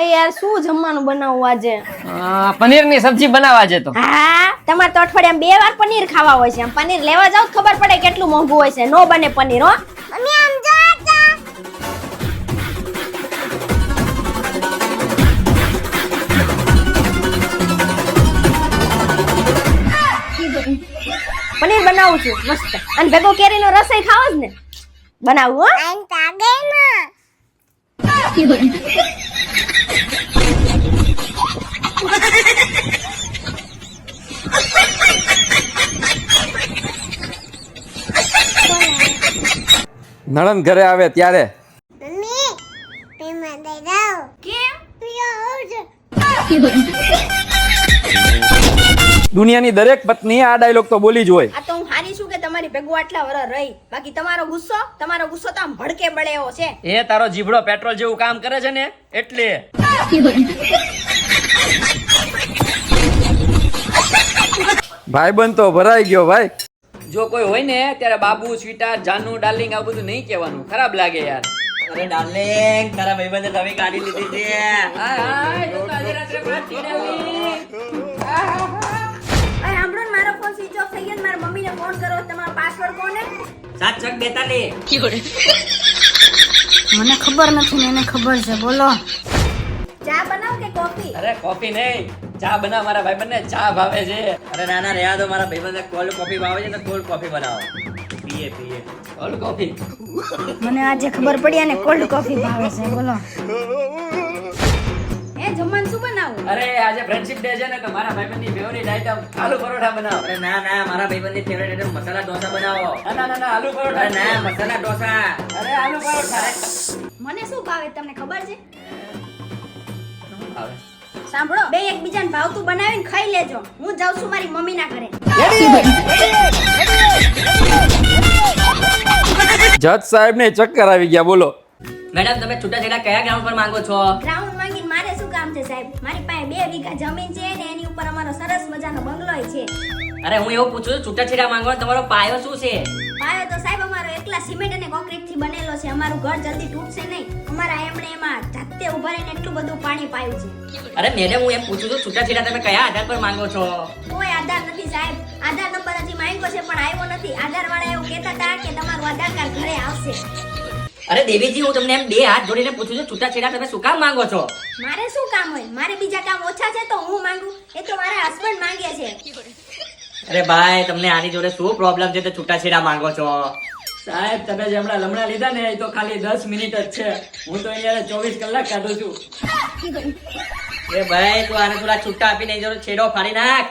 એ યાર શું જમવાનું બનાવવું આજે? પનીરની સબ્જી બનાવવા છે તો. હા, તમારે તો અઠવાડિયામાં 2 વાર પનીર ખાવા હોય છે. આમ પનીર લેવા જાવ ખબર પડે કેટલું મોંઘું હોય છે. નો બને પનીર હો. મમ્મી આમ જો પનીર બનાવું છું મસ્ત. અને ભેગો કેરીનો રસોઈ ખાવો જ ને. બનાવું હો. નણંદ ઘરે આવે ત્યારે દુનિયાની દરેક પત્ની આ ડાયલોગ તો બોલી જ હોય. આ તો હું હારી છું કે તમારી ભેગું આટલા વર્ષ રહી. બાકી તમારો ગુસ્સો તો આમ ભડકે બળે એવો છે. એ તારો જીભડો પેટ્રોલ જેવું કામ કરે છે ને એટલે. ભાઈબંધ તો ભરાઈ ગયો ભાઈ. જો કોઈ હોય ને ત્યારે બાબુ, સ્વીટા, જાનુ, ડાર્લિંગ આ બધું નહીં કહેવાનું. ખરાબ લાગે યાર. અરે ડાર્લિંગ, તારા ભાઈબંધે નવી ગાડી લીધી છે. જો કાલે રાત્રે પાર્ટી ડાર્લિંગ. અરે સાંભળો ને, મારો ફોન સ્વિચ ઓફ થઈ ગયો ને મારા મમ્મીને ફોન કરો. તમારો પાસવર્ડ કોને? 742. મને ખબર નથી ને એને ખબર છે. બોલો. ચા બનાવ કે કોફી? અરે કોફી નહીં, ચા બનાવ. મારા ભાઈબંધને ચા ભાવે છે. અરે ના રહ્યા તો મારા ભાઈબંધે કોલ્ડ કોફી ભાવે છે તો કોલ્ડ કોફી બનાવો. પીએ કોલ્ડ કોફી. મને આજે ખબર પડી અને કોલ્ડ કોફી ભાવે છે. બોલો. એ જમવાનું શું બનાવું? અરે આજે ફ્રેન્ડશિપ ડે છે ને તો મારા ભાઈબંધની ફેવરિટ આઈટમ આલુ પરોઠા બનાવો. અરે ના મારા ભાઈબંધની ફેવરેટ આઈટમ મસાલા ઢોસા બનાવો. ના આલુ પરોઠા. અરે ના મસાલા ઢોસા. અરે આલુ પરોઠા. મને શું ભાવે તમને ખબર છે? આવે. સાંભળો, બે એકબીજાને ભાવતું બનાવીને ખાઈ લેજો. હું જાઉં છું મારી મમ્મીના ઘરે. જજ સાહેબ ને ચક્કર આવી ગયા. બોલો. મેડમ તમે છૂટાછેડા કયા ગ્રાઉન્ડ પર માંગો છો? ગ્રાઉન્ડ માંગીને મારે શું કામ છે સાહેબ? મારી પાસે 2 વીઘા જમીન છે ને એની ઉપર અમારો સરસ મજાનો બંગલોય છે. અરે હું એવું પૂછું છું, છૂટાછેડા માંગો તમારો પાયો શું છે? પાયો તો સાહેબ અમારો એકલા સિમેન્ટ અને કોન્ક્રીટ થી બનેલો છે. અમારું ઘર જલ્દી તૂટશે નહીં. અમારા એમણે એમાં જાતે ઉભા રહીને એટલું બધું પાણી પાયું છે. અરે મેડમ હું એમ પૂછું છું, છૂટાછેડા તમે કયા આધાર પર માંગો છો? કોઈ આધાર નથી સાહેબ. આધાર નંબર હજી માંગ્યો છે પણ આવ્યો નથી. આધાર વાળા એવું કહેતા હતા કે તમારું આધાર કાર્ડ ઘરે આવશે. અરે દેવીજી, હું તમને એમ 2 હાથ જોડીને પૂછું છું, છૂટાછેડા તમે શું કામ માંગો છો? મારે શું કામ હોય? મારે બીજા કામ ઓછા છે તો હું માંગુ? એ તો મારા હસબન્ડ માંગે છે. અરે ભાઈ, તમને આની જોડે શું પ્રોબ્લેમ છે તો છૂટાછેડા માંગો છો? સાહેબ તમે જે હમણાં લમણા લીધા ને એ તો ખાલી 10 મિનિટ જ છે. હું તો અહીંયા 24 કલાક કાઢું છું. એ ભાઈ તું આને થોડા છૂટા આપીને એ જોડે છેડો ફાડી નાખ.